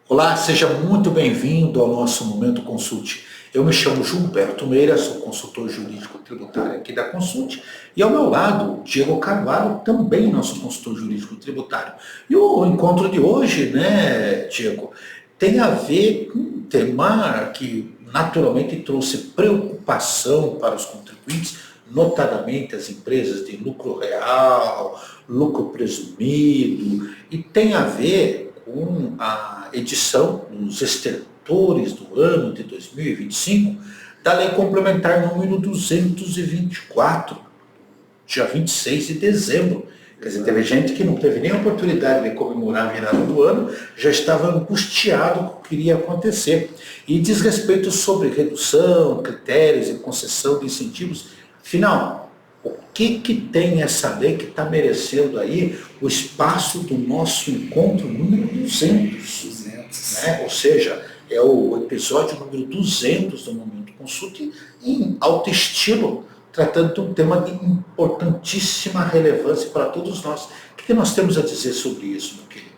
Olá, seja muito bem-vindo ao nosso Momento Consulte. Eu me chamo Gilberto Meira, sou consultor jurídico tributário aqui da Consulte, e ao meu lado, Diego Carvalho, também nosso consultor jurídico tributário. E o encontro de hoje, né, Diego, tem a ver com um tema que naturalmente trouxe preocupação para os contribuintes, notadamente as empresas de lucro real, lucro presumido, e tem a ver com a edição dos estertores do ano de 2025 da Lei Complementar número 224, dia 26 de dezembro. Quer dizer, teve gente que não teve nem a oportunidade de comemorar a virada do ano, já estava angustiado com o que iria acontecer. E diz respeito sobre redução, critérios e concessão de incentivos. Afinal, o que tem essa lei que está merecendo aí o espaço do nosso encontro número 200? Né? Ou seja, é o episódio número 200 do Momento Consulte em alto estilo, tratando de um tema de importantíssima relevância para todos nós. O que nós temos a dizer sobre isso, meu querido?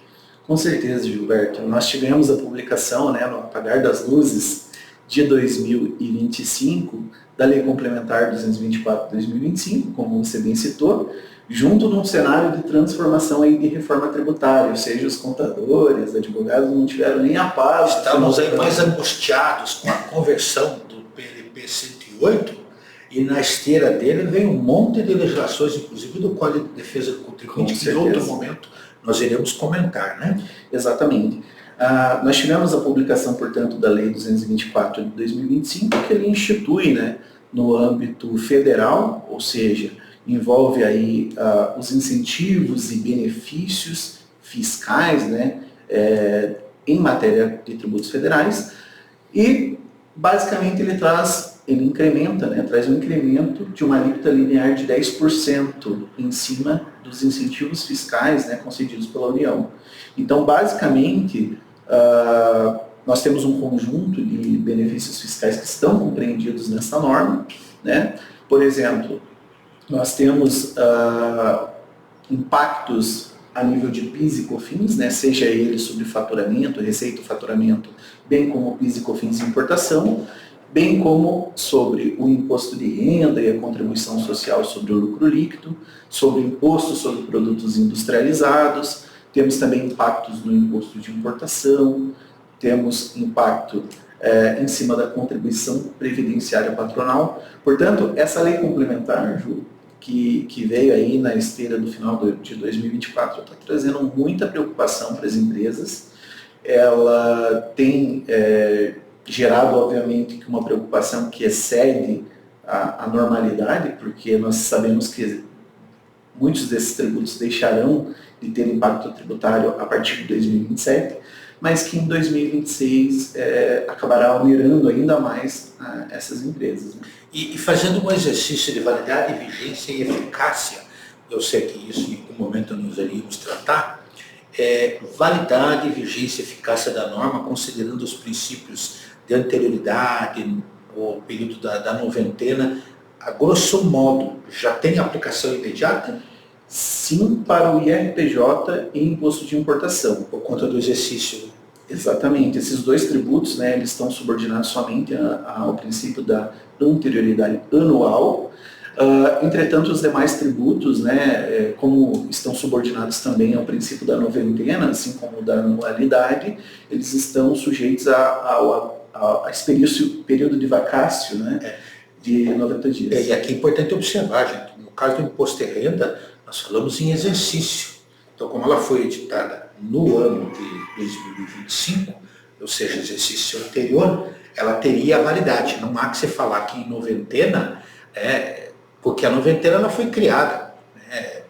Com certeza, Gilberto. Nós tivemos a publicação, no Apagar das Luzes de 2025, da Lei Complementar 224/2025, como você bem citou, junto de um cenário de transformação aí de reforma tributária, ou seja, os contadores, advogados não tiveram nem a paz. Estamos aí mais angustiados com a conversão do PLP 108, e na esteira dele vem um monte de legislações, inclusive do Código de Defesa do Contribuinte, que em outro momento nós iremos comentar, né? Exatamente. Nós tivemos a publicação, portanto, da Lei 224 de 2025, que ele institui, no âmbito federal, ou seja, envolve aí os incentivos e benefícios fiscais, em matéria de tributos federais, e basicamente ele incrementa, traz um incremento de uma alíquota linear de 10% em cima dos incentivos fiscais, concedidos pela União. Então, basicamente, nós temos um conjunto de benefícios fiscais que estão compreendidos nessa norma, Por exemplo, nós temos impactos a nível de PIS e COFINS, seja ele sobre faturamento, receita ou faturamento, bem como PIS e COFINS de importação, bem como sobre o imposto de renda e a contribuição social sobre o lucro líquido, sobre o imposto sobre produtos industrializados, temos também impactos no imposto de importação, temos impacto em cima da contribuição previdenciária patronal. Portanto, essa lei complementar, Ju, que veio aí na esteira do final de 2024, está trazendo muita preocupação para as empresas. Ela tem gerado, obviamente, uma preocupação que excede a normalidade, porque nós sabemos que muitos desses tributos deixarão de ter impacto tributário a partir de 2027, mas que em 2026 acabará onerando ainda mais essas empresas. E fazendo um exercício de validade, vigência e eficácia, eu sei que isso em algum momento nós iríamos tratar, validade, vigência e eficácia da norma, considerando os princípios de anterioridade, o período da noventena, a grosso modo, já tem aplicação imediata? Sim, para o IRPJ e imposto de importação. Por conta do exercício. Exatamente. Esses dois tributos, eles estão subordinados somente ao princípio da anterioridade anual. Entretanto, os demais tributos, como estão subordinados também ao princípio da noventena, assim como da anualidade, eles estão sujeitos a esse período de vacácio, de 90 dias. E aqui é importante observar, gente, no caso do imposto de renda, nós falamos em exercício. Então, como ela foi editada no ano de 2025, ou seja, exercício anterior, ela teria validade. Não há que se falar que em noventena, porque a noventena ela foi criada,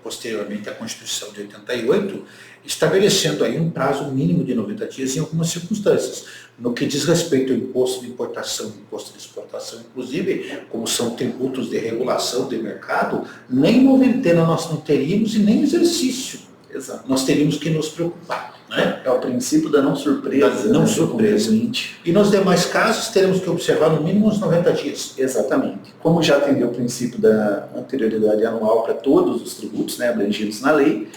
posteriormente à Constituição de 88, estabelecendo aí um prazo mínimo de 90 dias em algumas circunstâncias. No que diz respeito ao imposto de importação e imposto de exportação, inclusive, como são tributos de regulação de mercado, nem noventena nós não teríamos e nem exercício. Exato. Nós teríamos que nos preocupar. É o princípio da não surpresa. Da não surpresa. E nos demais casos, teremos que observar no mínimo uns 90 dias. Exatamente. Como já atendeu o princípio da anterioridade anual para todos os tributos abrangidos na lei,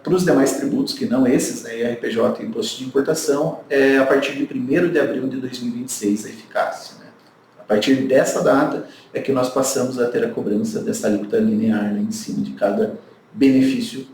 Para os demais tributos, que não esses, né, IRPJ e Imposto de Importação, é a partir de 1º de abril de 2026 a eficácia. Né? A partir dessa data é que nós passamos a ter a cobrança dessa alíquota linear, né, em cima de cada benefício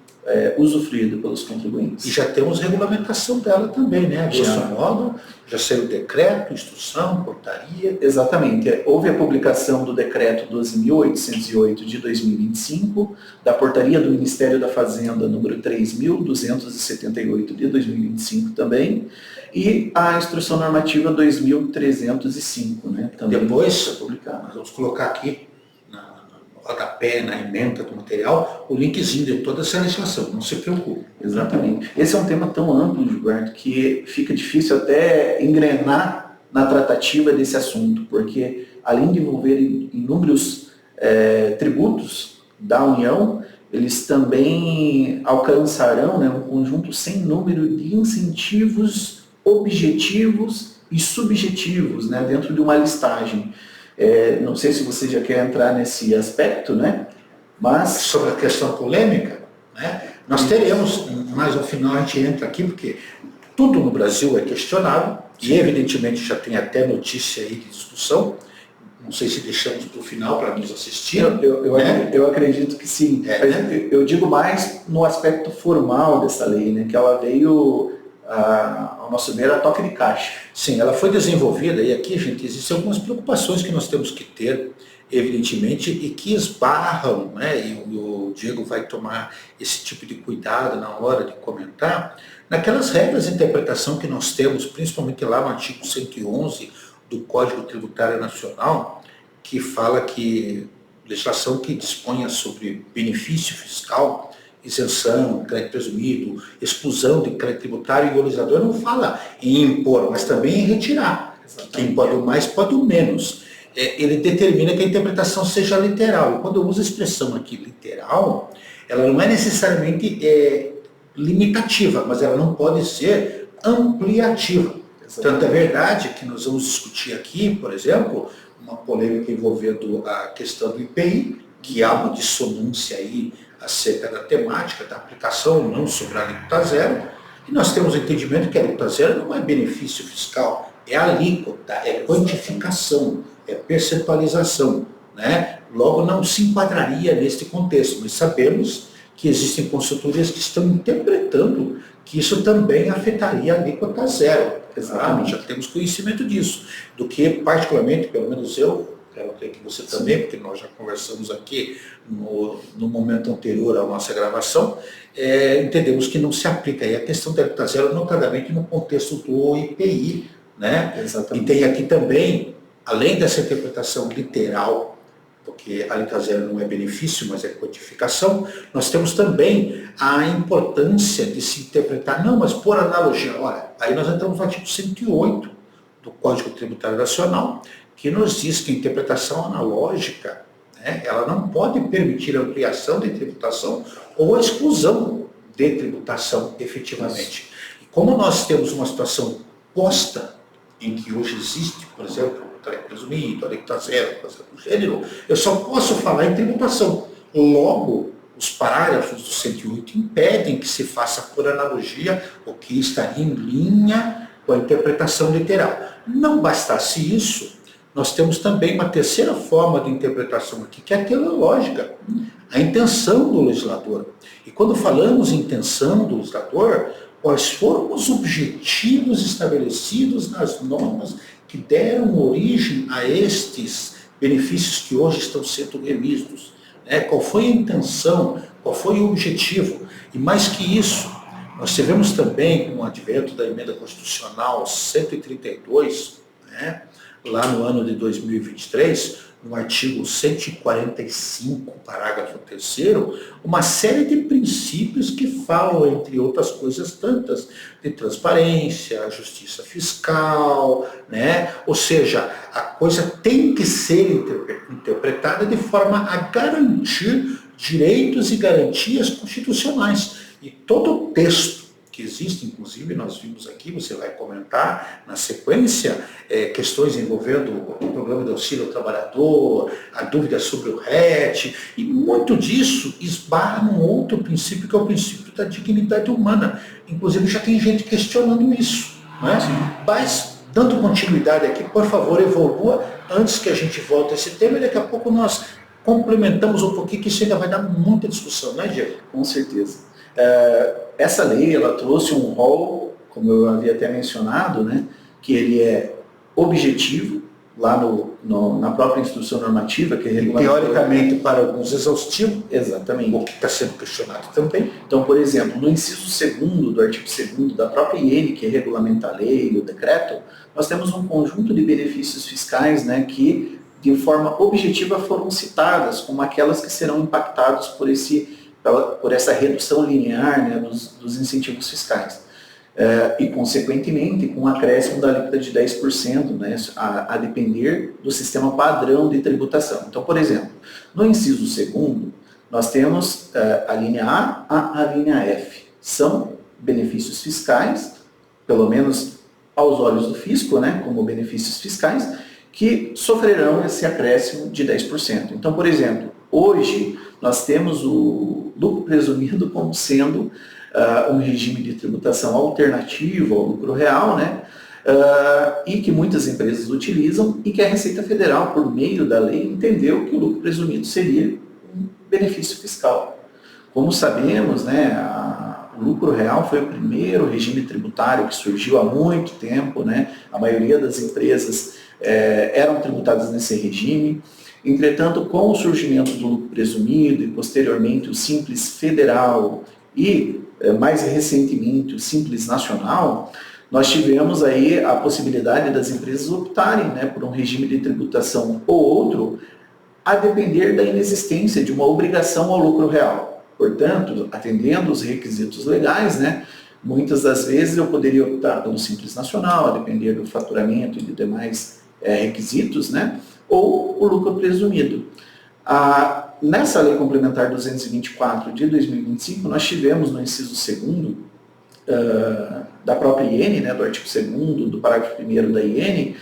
usufruído pelos contribuintes. E já temos regulamentação dela também, né? Grosso modo, já saiu decreto, instrução, portaria. Exatamente. Houve a publicação do decreto 12.808 de 2025, da portaria do Ministério da Fazenda número 3.278 de 2025 também, e a instrução normativa 2.305, né? Também depois, publicada. Nós vamos colocar aqui no rodapé, na ementa do material, o linkzinho de toda essa legislação, não se preocupe. Exatamente. Esse é um tema tão amplo, Gilberto, que fica difícil até engrenar na tratativa desse assunto, porque além de envolver inúmeros tributos da União, eles também alcançarão, né, um conjunto sem número de incentivos objetivos e subjetivos, né, dentro de uma listagem. Não sei se você já quer entrar nesse aspecto, né? Mas sobre a questão polêmica, né, nós teremos, mas ao final a gente entra aqui, porque tudo no Brasil é questionável, e evidentemente já tem até notícia aí de discussão, não sei se deixamos para o final para nos assistir. Eu acredito que sim. Eu digo mais no aspecto formal dessa lei, né, que ela veio, ao nosso ver, a toque de caixa. Sim, ela foi desenvolvida, e aqui, gente, existem algumas preocupações que nós temos que ter, evidentemente, e que esbarram, né, e o Diego vai tomar esse tipo de cuidado na hora de comentar, naquelas regras de interpretação que nós temos, principalmente lá no artigo 111 do Código Tributário Nacional, que fala que legislação que disponha sobre benefício fiscal, isenção, crédito presumido, exclusão de crédito tributário, e o legislador não fala em impor, mas também em retirar. Exatamente. Quem pode o mais, pode o menos. Ele determina que a interpretação seja literal. E quando eu uso a expressão aqui literal, ela não é necessariamente limitativa, mas ela não pode ser ampliativa. Exatamente. Tanto é verdade que nós vamos discutir aqui, por exemplo, uma polêmica envolvendo a questão do IPI, que há uma dissonância aí acerca da temática, da aplicação não sobre a alíquota zero, e nós temos o entendimento que a alíquota zero não é benefício fiscal, é alíquota, é quantificação, é percentualização, né? Logo não se enquadraria neste contexto, mas sabemos que existem consultorias que estão interpretando que isso também afetaria a alíquota zero. Exatamente. Já temos conhecimento disso, do que particularmente, pelo menos eu, quero crer que você também, porque nós já conversamos aqui no momento anterior à nossa gravação, entendemos que não se aplica aí a questão da alíquota zero, notadamente no contexto do IPI, né? Exatamente. E tem aqui também, além dessa interpretação literal, porque a alíquota zero não é benefício, mas é quantificação, nós temos também a importância de se interpretar, não, mas por analogia, olha, aí nós entramos no artigo 108 do Código Tributário Nacional, que nos diz que a interpretação analógica, né, ela não pode permitir ampliação de tributação ou exclusão de tributação efetivamente. E como nós temos uma situação posta, em que hoje existe, por exemplo, o crédito presumido, a alíquota zero, coisa do gênero, eu só posso falar em tributação. Logo, os parágrafos do 108 impedem que se faça por analogia o que estaria em linha com a interpretação literal. Não bastasse isso, nós temos também uma terceira forma de interpretação aqui, que é a teleológica, a intenção do legislador. E quando falamos em intenção do legislador, quais foram os objetivos estabelecidos nas normas que deram origem a estes benefícios que hoje estão sendo revistos? Qual foi a intenção, qual foi o objetivo? E mais que isso, nós tivemos também, com o advento da emenda constitucional 132, né, lá no ano de 2023, no artigo 145, parágrafo 3º, uma série de princípios que falam, entre outras coisas tantas, de transparência, justiça fiscal, né? Ou seja, a coisa tem que ser interpretada de forma a garantir direitos e garantias constitucionais. E todo o texto que existe, inclusive nós vimos aqui, você vai comentar na sequência, questões envolvendo o programa de auxílio ao trabalhador, a dúvida sobre o RET, e muito disso esbarra num outro princípio, que é o princípio da dignidade humana. Inclusive já tem gente questionando isso, né? Mas, dando continuidade aqui, por favor, evolua antes que a gente volte a esse tema, e daqui a pouco nós complementamos um pouquinho, que isso ainda vai dar muita discussão, né, Diego? Com certeza. Essa lei, ela trouxe um rol, como eu havia até mencionado, né, que ele é objetivo, lá na própria instrução normativa, que é teoricamente para alguns exaustivo. Exatamente. O que está sendo questionado também. Então, por exemplo, no inciso 2º do artigo 2º da própria IN, que regulamenta a lei e o decreto, nós temos um conjunto de benefícios fiscais, né, que de forma objetiva foram citadas como aquelas que serão impactadas por essa redução linear, né, dos incentivos fiscais. E, consequentemente, com um acréscimo da alíquota de 10%, né, a depender do sistema padrão de tributação. Então, por exemplo, no inciso 2º, nós temos a linha A a linha F. São benefícios fiscais, pelo menos aos olhos do fisco, né, como benefícios fiscais, que sofrerão esse acréscimo de 10%. Então, por exemplo, hoje nós temos o lucro presumido como sendo um regime de tributação alternativo ao lucro real, né? E que muitas empresas utilizam, e que a Receita Federal, por meio da lei, entendeu que o lucro presumido seria um benefício fiscal. Como sabemos, né, o lucro real foi o primeiro regime tributário que surgiu há muito tempo, né? A maioria das empresas eram tributadas nesse regime. Entretanto, com o surgimento do lucro presumido e posteriormente o Simples Federal e mais recentemente o Simples Nacional, nós tivemos aí a possibilidade das empresas optarem, né, por um regime de tributação ou outro, a depender da inexistência de uma obrigação ao lucro real. Portanto, atendendo os requisitos legais, né, muitas das vezes eu poderia optar pelo Simples Nacional, a depender do faturamento e de demais requisitos, né, ou o lucro presumido. Nessa Lei Complementar 224 de 2025, nós tivemos no inciso 2º da própria IN, né, do artigo 2º, do parágrafo 1º da IN,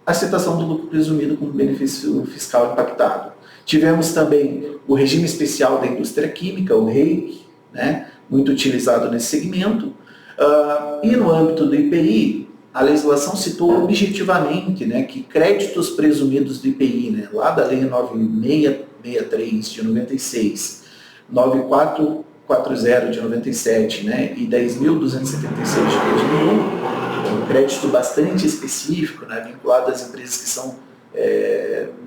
a citação do lucro presumido como benefício fiscal impactado. Tivemos também o regime especial da indústria química, o REIQ, né, muito utilizado nesse segmento, e no âmbito do IPI, a legislação citou objetivamente, né, que créditos presumidos do IPI, né, lá da Lei 9663 de 96, 9440 de 97, né, e 10.276 de 2001, um crédito bastante específico, né, vinculado às empresas que são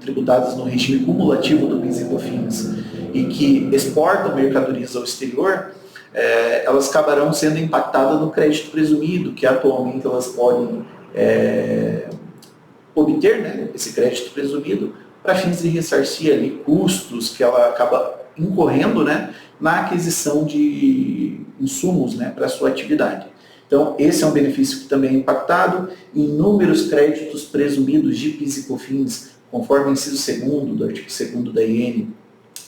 tributadas no regime cumulativo do PIS e COFINS e que exportam mercadorias ao exterior, elas acabarão sendo impactadas no crédito presumido, que atualmente elas podem obter, né, esse crédito presumido para fins de ressarcir ali custos que ela acaba incorrendo, né, na aquisição de insumos, né, para a sua atividade. Então, esse é um benefício que também é impactado. Inúmeros créditos presumidos de PIS e COFINS, conforme o inciso 2º do artigo 2º da IN,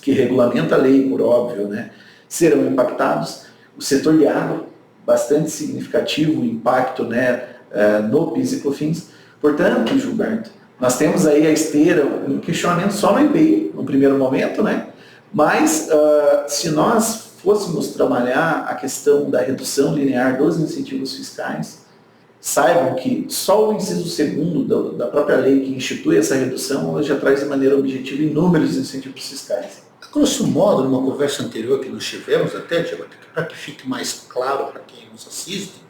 que regulamenta a lei, por óbvio, né, serão impactados. O setor de água, bastante significativo o impacto, né, no PIS e COFINS. Portanto, Gilberto, nós temos aí a esteira, um questionamento só no IPI, no primeiro momento, né? Mas se nós fôssemos trabalhar a questão da redução linear dos incentivos fiscais, saibam que só o inciso 2º da própria lei que institui essa redução, ela já traz de maneira objetiva inúmeros incentivos fiscais. A grosso modo, numa conversa anterior que nós tivemos, até, Diego, para que fique mais claro para quem nos assiste,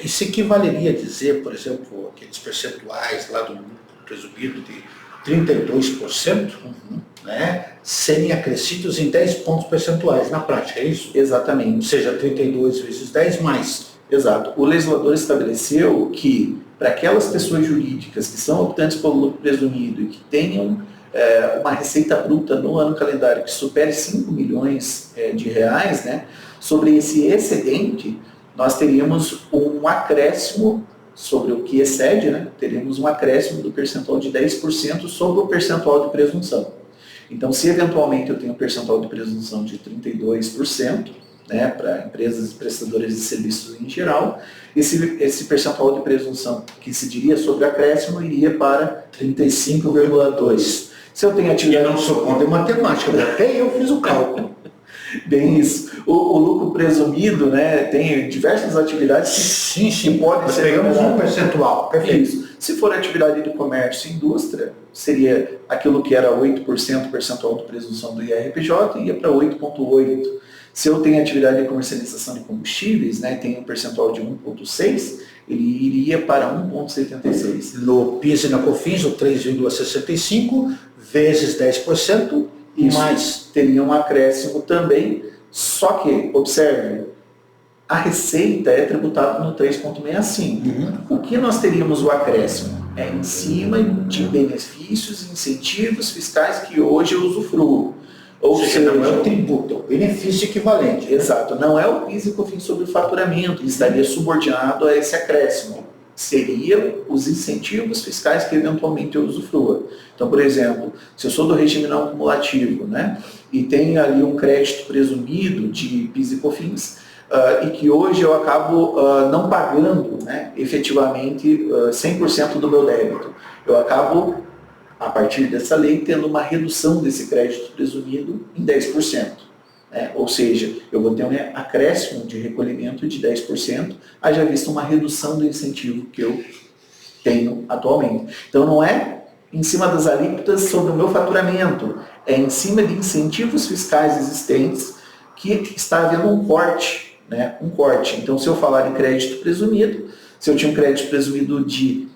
isso equivaleria a dizer, por exemplo, aqueles percentuais lá do lucro presumido de 32%, né, serem acrescidos em 10 pontos percentuais na prática, é isso? Exatamente. Ou seja, 32 vezes 10 mais. Exato. O legislador estabeleceu que para aquelas pessoas jurídicas que são optantes pelo lucro presumido e que tenham uma receita bruta no ano calendário que supere 5 milhões de reais, né, sobre esse excedente, nós teríamos um acréscimo sobre o que excede, né, teríamos um acréscimo do percentual de 10% sobre o percentual de presunção. Então, se eventualmente eu tenho um percentual de presunção de 32%, né, para empresas e prestadoras de serviços em geral, esse percentual de presunção que se diria sobre acréscimo iria para 35,2%. Se eu tenho atividade... Eu não sou contra matemática, até eu fiz o cálculo. Bem isso. O lucro presumido, né, tem diversas atividades que podem ser... Pegamos um percentual, perfeito. Isso. Se for atividade de comércio e indústria, seria aquilo que era 8% percentual de presunção do IRPJ, ia para 8,8%. Se eu tenho atividade de comercialização de combustíveis, né, tem um percentual de 1,6%, ele iria para 1,76%. No PIS e na COFINS, o 3,65% vezes 10%, Isso mais teria um acréscimo também, só que, observe, a receita é tributada no 3,65%. O que nós teríamos o acréscimo? É em cima de benefícios e incentivos fiscais que hoje eu usufruo. Ou seja, não é o tributo, é o benefício equivalente. Exato, não é o PIS e COFINS sobre o faturamento, ele estaria subordinado a esse acréscimo. Seria os incentivos fiscais que eventualmente eu usufrua. Então, por exemplo, se eu sou do regime não cumulativo, né, e tenho ali um crédito presumido de PIS e COFINS, e que hoje eu acabo não pagando, né, efetivamente 100% do meu débito, eu acabo, a partir dessa lei, tendo uma redução desse crédito presumido em 10%. Ou seja, eu vou ter um acréscimo de recolhimento de 10%, haja visto uma redução do incentivo que eu tenho atualmente. Então não é em cima das alíquotas sobre o meu faturamento, é em cima de incentivos fiscais existentes que está havendo um corte. Um corte. Então, se eu falar de crédito presumido, se eu tinha um crédito presumido de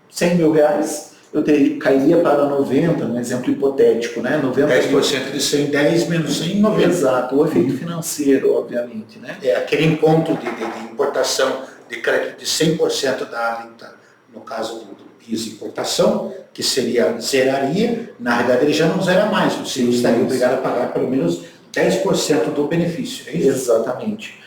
100 mil reais, eu cairia para 90, um exemplo hipotético, né? 10% de 100, 10 menos 100, 90. Exato, o efeito financeiro, obviamente, né? É aquele encontro de importação de crédito de 100% da alíquota, no caso do PIS importação, que zeraria, na realidade ele já não zera mais, você estaria obrigado a pagar pelo menos 10% do benefício, é isso? Exatamente.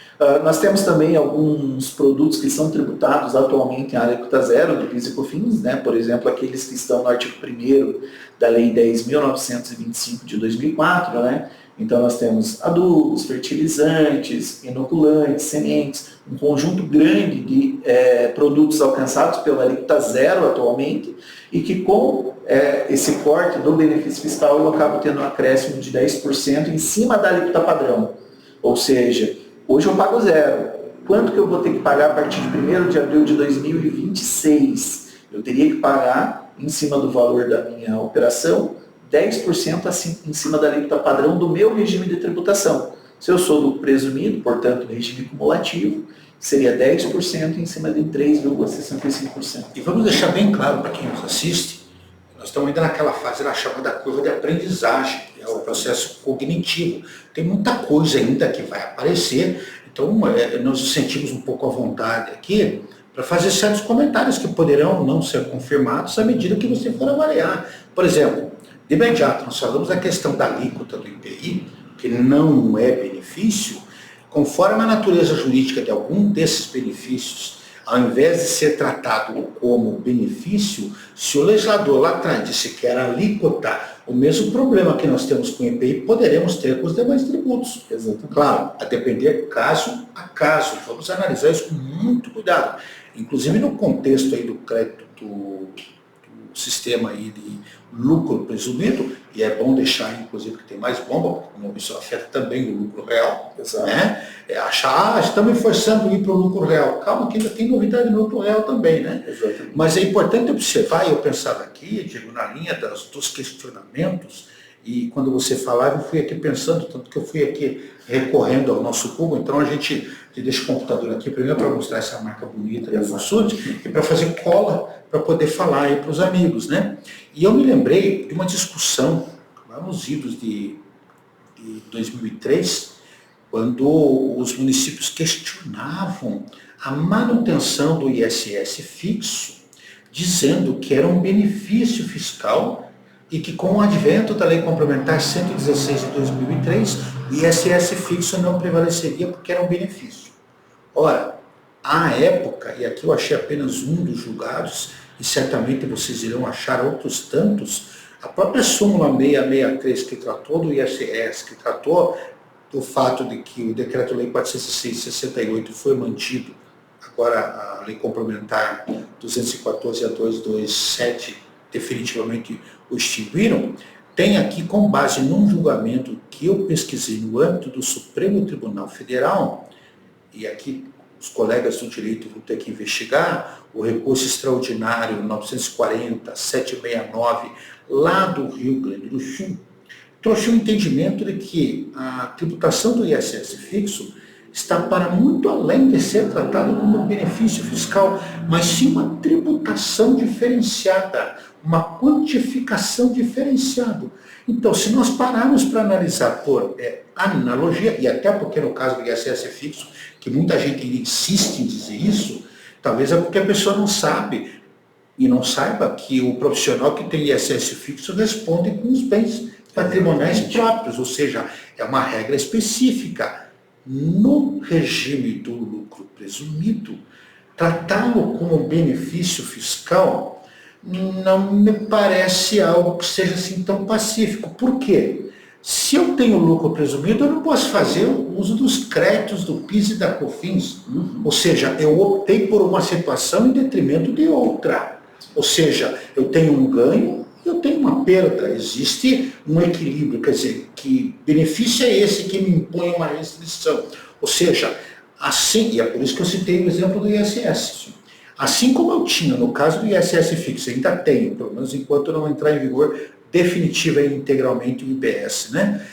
Nós temos também alguns produtos que são tributados atualmente em alíquota zero do PIS e COFINS, né? Por exemplo, aqueles que estão no artigo 1º da Lei 10.925 de 2004, né? Então nós temos adubos, fertilizantes, inoculantes, sementes, um conjunto grande de produtos alcançados pela alíquota zero atualmente e que com esse corte do benefício fiscal eu acabo tendo um acréscimo de 10% em cima da alíquota padrão. Ou seja, hoje eu pago zero. Quanto que eu vou ter que pagar a partir de 1º de abril de 2026? Eu teria que pagar, em cima do valor da minha operação, 10% assim, em cima da alíquota padrão do meu regime de tributação. Se eu sou do presumido, portanto, regime cumulativo, seria 10% em cima de 3,65%. E vamos deixar bem claro para quem nos assiste, nós estamos ainda naquela fase da chamada curva de aprendizagem, é o processo cognitivo. Tem muita coisa ainda que vai aparecer, então nós nos sentimos um pouco à vontade aqui para fazer certos comentários que poderão não ser confirmados à medida que você for avaliar. Por exemplo, de imediato, nós falamos da questão da alíquota do IPI, que não é benefício, conforme a natureza jurídica de algum desses benefícios, ao invés de ser tratado como benefício, se o legislador lá atrás disse que era alíquota, o mesmo problema que nós temos com o IPI, poderemos ter com os demais tributos. Exatamente. Claro, a depender caso a caso. Vamos analisar isso com muito cuidado. Inclusive no contexto aí do crédito do sistema aí de lucro presumido, e é bom deixar, inclusive, que tem mais bomba, porque isso afeta também o lucro real. Né? Achar, estamos forçando ir para o lucro real. Calma, que ainda tem novidade no lucro real também, né? Exatamente. Mas é importante observar, e eu pensava aqui, Diego, na linha dos questionamentos, e quando você falava, eu fui aqui pensando, tanto que eu fui aqui recorrendo ao nosso Google, então a gente deixa o computador aqui primeiro para mostrar essa marca bonita da Consult e para fazer cola, para poder falar aí para os amigos, né? E eu me lembrei de uma discussão lá nos idos de 2003, quando os municípios questionavam a manutenção do ISS fixo, dizendo que era um benefício fiscal e que com o advento da Lei Complementar 116 de 2003, o ISS fixo não prevaleceria porque era um benefício. Ora, à época, e aqui eu achei apenas um dos julgados, e certamente vocês irão achar outros tantos, a própria súmula 663 que tratou do ISS, que tratou do fato de que o Decreto-Lei 406/68 foi mantido, agora a Lei Complementar 214 e a 227 definitivamente o extinguiram, tem aqui, com base num julgamento que eu pesquisei no âmbito do Supremo Tribunal Federal, e aqui os colegas do direito vão ter que investigar, o recurso extraordinário 940-769, lá do Rio Grande do Sul, trouxe um entendimento de que a tributação do ISS fixo está para muito além de ser tratado como benefício fiscal, mas sim uma tributação diferenciada, uma quantificação diferenciada. Então, se nós pararmos para analisar por analogia, e até porque no caso do ISS fixo, que muita gente insiste em dizer isso, talvez é porque a pessoa não sabe, e não saiba que o profissional que tem ISS fixo responde com os bens patrimoniais próprios, ou seja, é uma regra específica. No regime do lucro presumido, tratá-lo como benefício fiscal não me parece algo que seja assim tão pacífico. Por quê? Se eu tenho lucro presumido, eu não posso fazer o uso dos créditos do PIS e da COFINS. Ou seja, eu optei por uma situação em detrimento de outra. Ou seja, eu tenho um ganho e eu tenho uma perda. Existe um equilíbrio, quer dizer, que benefício é esse que me impõe uma restrição? Ou seja, assim, e é por isso que eu citei o exemplo do ISS. Assim como eu tinha no caso do ISS fixo, ainda tenho, pelo menos enquanto não entrar em vigor definitiva e integralmente o IBS, né?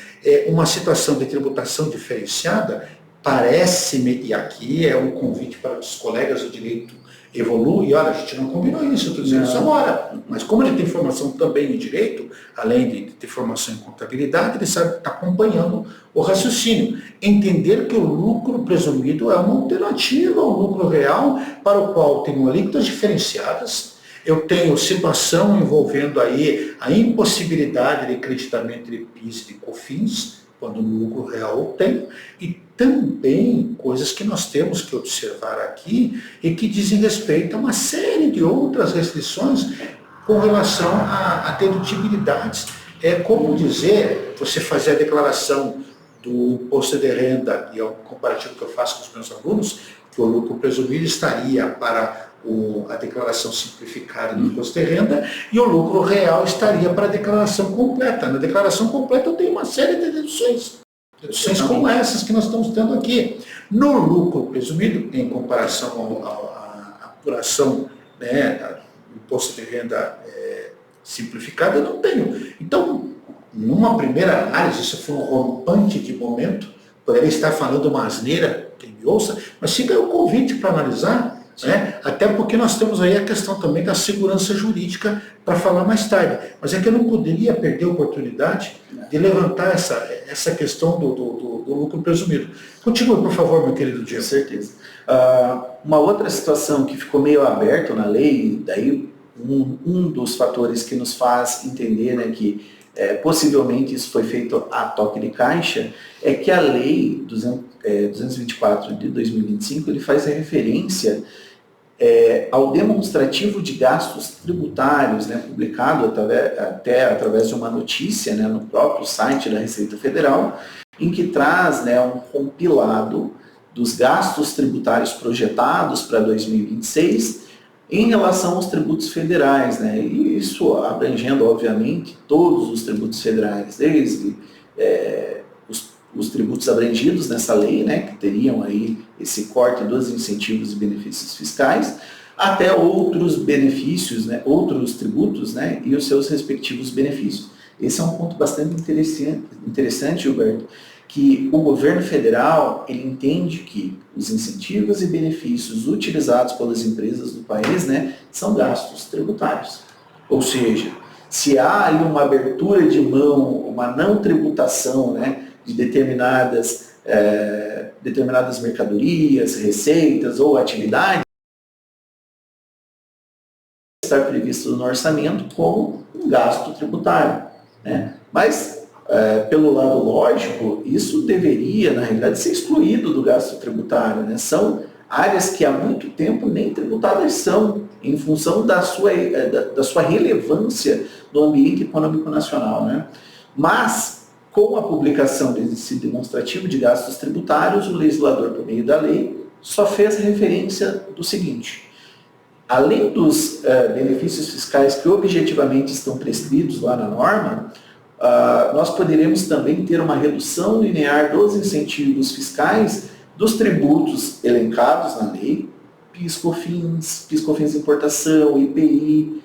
Uma situação de tributação diferenciada, parece-me, e aqui é um convite para os colegas do direito evoluem, e olha, a gente não combinou isso, eu estou dizendo isso agora, mas como ele tem formação também em direito, além de ter formação em contabilidade, ele sabe estar acompanhando o raciocínio. Entender que o lucro presumido é uma alternativa ao lucro real, para o qual tenho alíquotas diferenciadas, eu tenho situação envolvendo aí a impossibilidade de creditamento de PIS e de COFINS, quando no lucro real eu tenho, e também coisas que nós temos que observar aqui e que dizem respeito a uma série de outras restrições com relação a dedutibilidades. É como dizer, você fazer a declaração do imposto de renda, e é um comparativo que eu faço com os meus alunos, que o lucro presumido estaria para a declaração simplificada do imposto de renda e o lucro real estaria para a declaração completa. Na declaração completa eu tenho uma série de deduções. Deduções como essas que nós estamos tendo aqui. No lucro presumido, em comparação à apuração, né, do imposto de renda simplificada, eu não tenho. Então, numa primeira análise, isso foi um rompante de momento, poderia estar falando uma asneira, quem me ouça, mas fica aí o convite para analisar, né? Até porque nós temos aí a questão também da segurança jurídica para falar mais tarde. Mas é que eu não poderia perder a oportunidade de levantar essa questão do lucro presumido. Continue, por favor, meu querido Diego. Com certeza. Uma outra situação que ficou meio aberta na lei, daí um dos fatores que nos faz entender, né, que possivelmente isso foi feito a toque de caixa, é que a lei 224 de 2025 ele faz referência ao demonstrativo de gastos tributários, né, publicado até através de uma notícia, né, no próprio site da Receita Federal, em que traz, né, um compilado dos gastos tributários projetados para 2026 em relação aos tributos federais, né, e isso abrangendo, obviamente, todos os tributos federais, desde os tributos abrangidos nessa lei, né, que teriam aí esse corte dos incentivos e benefícios fiscais, até outros benefícios, né, outros tributos, né, e os seus respectivos benefícios. Esse é um ponto bastante interessante, Gilberto, que o governo federal ele entende que os incentivos e benefícios utilizados pelas empresas do país, né, são gastos tributários. Ou seja, se há aí uma abertura de mão, uma não tributação, né, de determinadas mercadorias, receitas ou atividades, estar previsto no orçamento como um gasto tributário, né? Mas, pelo lado lógico, isso deveria, na realidade, ser excluído do gasto tributário, né? São áreas que há muito tempo nem tributadas são, em função da sua relevância no ambiente econômico nacional, né? Mas, com a publicação desse demonstrativo de gastos tributários, o legislador, por meio da lei, só fez referência do seguinte: além dos benefícios fiscais que objetivamente estão prescritos lá na norma, nós poderemos também ter uma redução linear dos incentivos fiscais dos tributos elencados na lei, PIS, COFINS importação, IPI,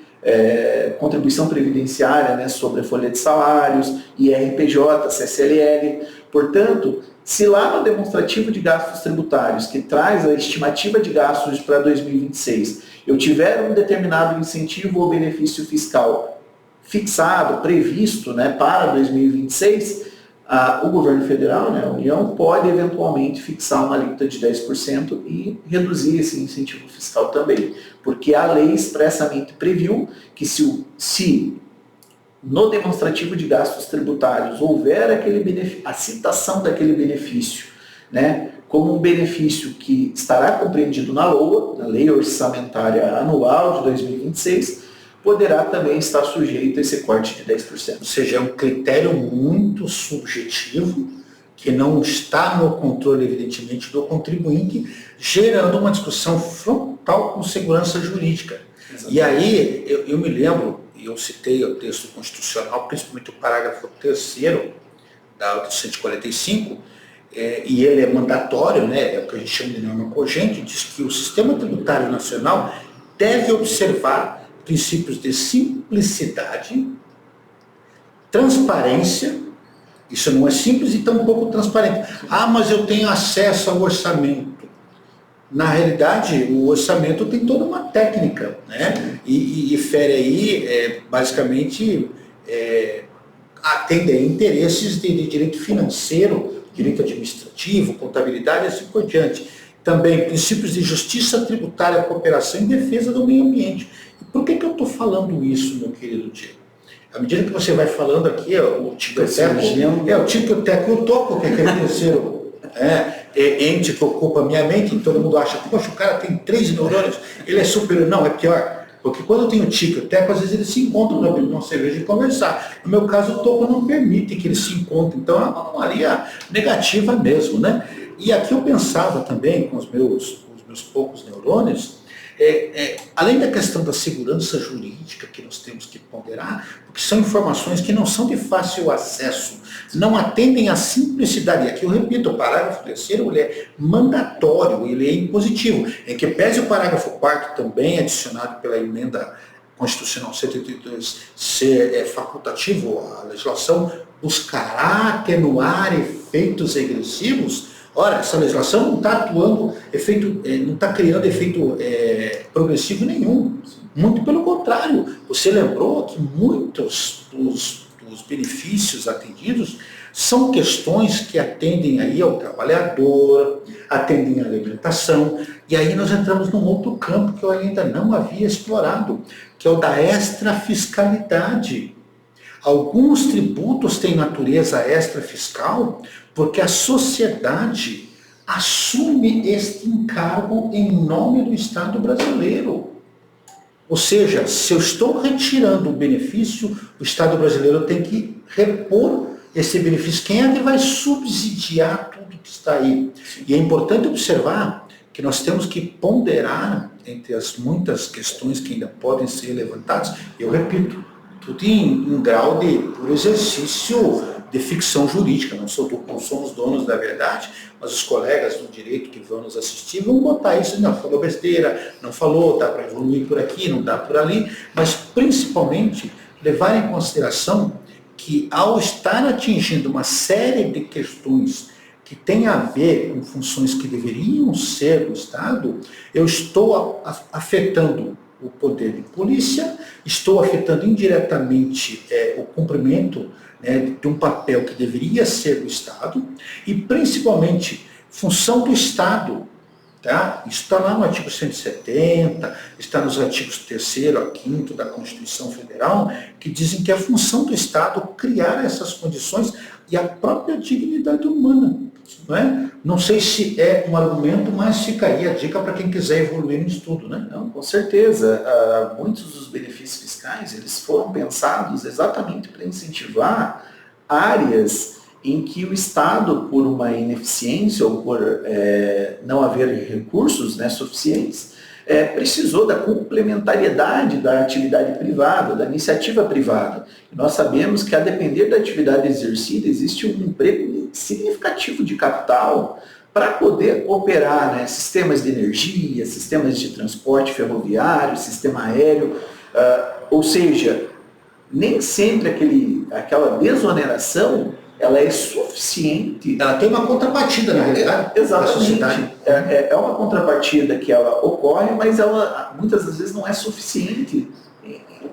contribuição previdenciária, né, sobre a folha de salários, IRPJ, CSLL. Portanto, se lá no demonstrativo de gastos tributários, que traz a estimativa de gastos para 2026, eu tiver um determinado incentivo ou benefício fiscal fixado, previsto, né, para 2026, o governo federal, né, a União, pode eventualmente fixar uma alíquota de 10% e reduzir esse incentivo fiscal também, porque a lei expressamente previu que se no demonstrativo de gastos tributários houver a citação daquele benefício, né, como um benefício que estará compreendido na LOA, na Lei Orçamentária Anual de 2026, poderá também estar sujeito a esse corte de 10%. Ou seja, é um critério muito subjetivo, que não está no controle, evidentemente, do contribuinte, gerando uma discussão frontal com segurança jurídica. Exatamente. E aí, eu me lembro, e eu citei o texto constitucional, principalmente o parágrafo 3º do 145, e ele é mandatório, né, é o que a gente chama de norma cogente, diz que o sistema tributário nacional deve observar princípios de simplicidade, transparência. Isso não é simples e tão pouco transparente. Mas eu tenho acesso ao orçamento. Na realidade, o orçamento tem toda uma técnica, né? E fere aí, basicamente, atende a interesses de direito financeiro, direito administrativo, contabilidade e assim por diante. Também princípios de justiça tributária, cooperação e defesa do meio ambiente. E por que eu estou falando isso, meu querido Diego? À medida que você vai falando aqui, o Tico e Teco, o Toco, que é aquele terceiro ente que ocupa a minha mente, e todo mundo acha, poxa, o cara tem 3 neurônios, ele é superior. Não, é pior. Porque quando eu tenho o Tico e o Teco, às vezes eles se encontram para beber uma cerveja e conversar. No meu caso, o Toco não permite que eles se encontrem. Então é uma anomalia negativa mesmo, né? E aqui eu pensava também, com os meus poucos neurônios, além da questão da segurança jurídica que nós temos que ponderar, porque são informações que não são de fácil acesso, não atendem à simplicidade. E aqui eu repito, o parágrafo 3º ele é mandatório, ele é impositivo, em que pese o parágrafo 4º também adicionado pela emenda constitucional 182 ser facultativo, a legislação buscará atenuar efeitos regressivos. Ora, essa legislação não está atuando não está criando efeito progressivo nenhum. Muito pelo contrário. Você lembrou que muitos dos benefícios atendidos são questões que atendem aí ao trabalhador, atendem à alimentação, e aí nós entramos num outro campo que eu ainda não havia explorado, que é o da extrafiscalidade. Alguns tributos têm natureza extrafiscal porque a sociedade assume este encargo em nome do Estado brasileiro. Ou seja, se eu estou retirando o benefício, o Estado brasileiro tem que repor esse benefício. Quem é que vai subsidiar tudo que está aí? E é importante observar que nós temos que ponderar entre as muitas questões que ainda podem ser levantadas. Eu repito, tudo em grau de puro exercício de ficção jurídica. Não somos donos da verdade, mas os colegas do direito que vão nos assistir vão botar isso, não, falou besteira, não falou, dá para evoluir por aqui, não dá por ali, mas principalmente levar em consideração que ao estar atingindo uma série de questões que têm a ver com funções que deveriam ser do Estado, eu estou afetando o poder de polícia, estou afetando indiretamente o cumprimento, né, de um papel que deveria ser do Estado, e principalmente função do Estado. Tá? Isso está lá no artigo 170, está nos artigos 3º a 5º da Constituição Federal, que dizem que é a função do Estado criar essas condições e a própria dignidade humana. Não é? Não sei se é um argumento, mas fica aí a dica para quem quiser evoluir no estudo. Né? Não, com certeza. Muitos dos benefícios fiscais eles foram pensados exatamente para incentivar áreas em que o Estado, por uma ineficiência ou por não haver recursos, né, suficientes, precisou da complementariedade da atividade privada, da iniciativa privada. E nós sabemos que, a depender da atividade exercida, existe um emprego significativo de capital para poder operar, né, sistemas de energia, sistemas de transporte ferroviário, sistema aéreo, ou seja, nem sempre aquela desoneração ela é suficiente. Ela tem uma contrapartida, na realidade, exatamente, da sociedade. É uma contrapartida que ela ocorre, mas ela muitas das vezes não é suficiente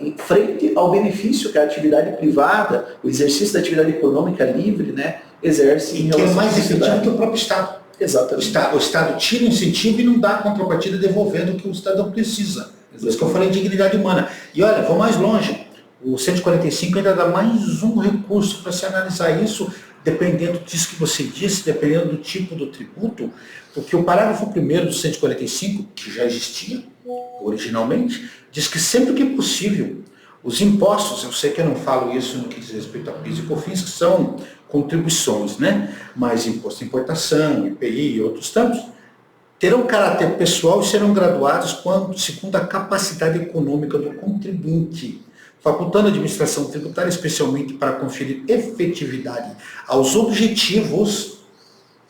em frente ao benefício que a atividade privada, o exercício da atividade econômica livre, né, exerce. E que é mais efetivo que o próprio Estado. Exatamente. O Estado tira o incentivo e não dá a contrapartida devolvendo o que o Estado precisa. Por isso que eu falei de dignidade humana. E olha, vou mais longe. O 145 ainda dá mais um recurso para se analisar isso, dependendo disso que você disse, dependendo do tipo do tributo, porque o parágrafo 1º do 145, que já existia originalmente, diz que sempre que possível, os impostos, eu sei que eu não falo isso no que diz respeito a PIS e COFINS, que são contribuições, né? Mas imposto de importação, IPI e outros tantos, terão caráter pessoal e serão graduados segundo a capacidade econômica do contribuinte, facultando a administração tributária especialmente para conferir efetividade aos objetivos,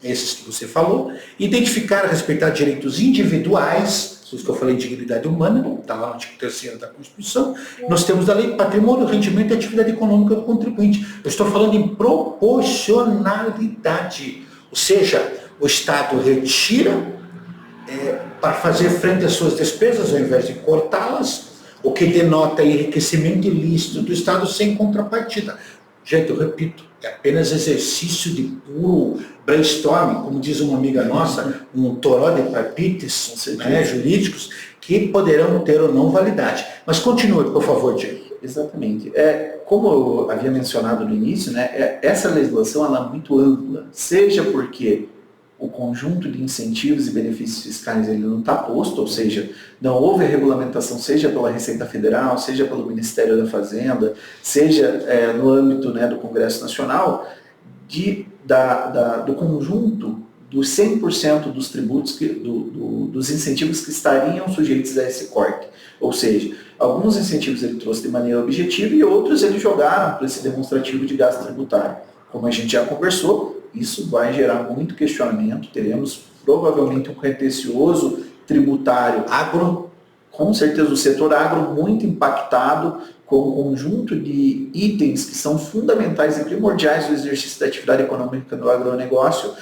esses que você falou, identificar e respeitar direitos individuais, isso que eu falei de dignidade humana, está lá no artigo 3º da Constituição. Nós temos da lei patrimônio, rendimento e atividade econômica do contribuinte. Eu estou falando em proporcionalidade, ou seja, o Estado retira para fazer frente às suas despesas ao invés de cortá-las, o que denota enriquecimento ilícito do Estado sem contrapartida. Gente, eu repito, é apenas exercício de puro brainstorming, como diz uma amiga nossa, um toró de palpites, né, jurídicos, que poderão ter ou não validade. Mas continue, por favor, Diego. Exatamente. Como eu havia mencionado no início, né, essa legislação ela é muito ampla, seja porque o conjunto de incentivos e benefícios fiscais ele não está posto, ou seja, não houve regulamentação, seja pela Receita Federal, seja pelo Ministério da Fazenda, seja no âmbito, né, do Congresso Nacional, do conjunto dos 100% dos tributos, dos incentivos que estariam sujeitos a esse corte. Ou seja, alguns incentivos ele trouxe de maneira objetiva e outros ele jogaram para esse demonstrativo de gasto tributário. Como a gente já conversou, isso vai gerar muito questionamento, teremos provavelmente um contencioso tributário agro, com certeza o setor agro muito impactado com um conjunto de itens que são fundamentais e primordiais do exercício da atividade econômica do agronegócio,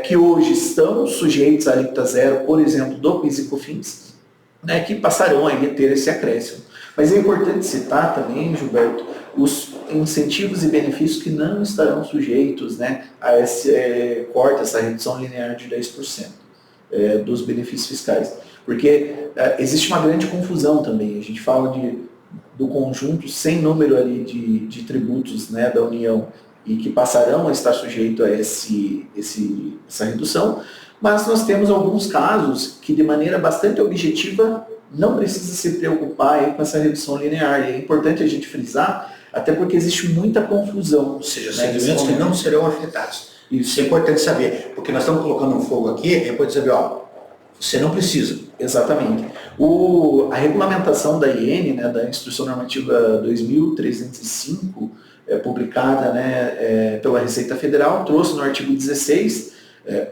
que hoje estão sujeitos à alíquota zero, por exemplo, do PIS e COFINS, né, que passarão aí a ter esse acréscimo. Mas é importante citar também, Gilberto, os incentivos e benefícios que não estarão sujeitos, né, a esse corte, essa redução linear de 10% dos benefícios fiscais. Porque existe uma grande confusão também. A gente fala do conjunto sem número ali de tributos, né, da União e que passarão a estar sujeito a essa redução, mas nós temos alguns casos que de maneira bastante objetiva não precisa se preocupar aí com essa redução linear. E é importante a gente frisar, até porque existe muita confusão. Ou seja, segmentos que não serão afetados. Isso é importante saber, porque nós estamos colocando um fogo aqui, e pode dizer, você não precisa. Exatamente. A regulamentação da IN, né, da Instrução Normativa 2305, publicada, né, pela Receita Federal, trouxe no artigo 16,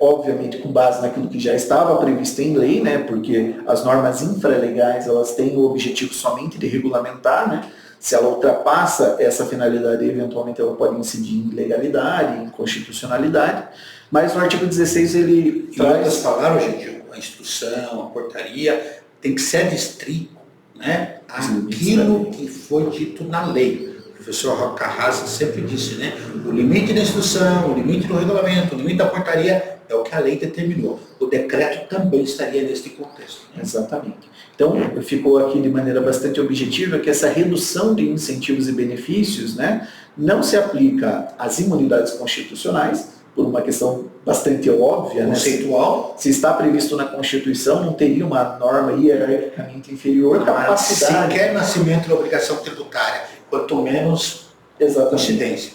obviamente com base naquilo que já estava previsto em lei, né, porque as normas infralegais elas têm o objetivo somente de regulamentar, né, se ela ultrapassa essa finalidade, eventualmente ela pode incidir em legalidade, em constitucionalidade, mas no artigo 16 ele traz... outras palavras, gente, a instrução, a portaria, tem que ser adstrito, né, aquilo que foi dito na lei. O professor Carrasa sempre disse, né, o limite da instrução, o limite do regulamento, o limite da portaria é o que a lei determinou. O decreto também estaria neste contexto. Né? Exatamente. Então, ficou aqui de maneira bastante objetiva que essa redução de incentivos e benefícios, né, não se aplica às imunidades constitucionais, por uma questão bastante óbvia, conceitual. Né? Se está previsto na Constituição, não teria uma norma hierarquicamente inferior à capacidade. Sequer nascimento da obrigação tributária, quanto menos Exatamente. incidência.